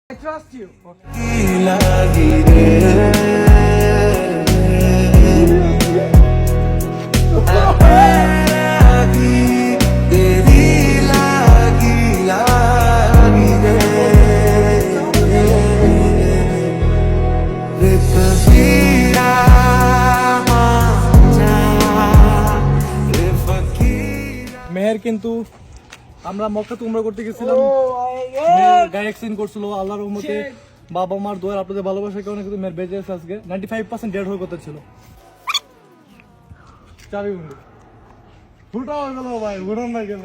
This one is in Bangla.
I trust you. Okay. Meher কিন্তু আমরা মক্কা উমরা করতে গেছিলাম, গায়ে অ্যাক্সিডেন্ট করছিল। আল্লাহর রহমতে বাবা মার দোয়ার আপনাদের ভালোবাসার কারণে কিন্তু মেয়ের বেঁচে আছে। আজকে 95% ডেড হয়ে কথা ছিল। চাবি বন্ধু উল্টা হয়ে গেল ভাই, উড়ান না গেল।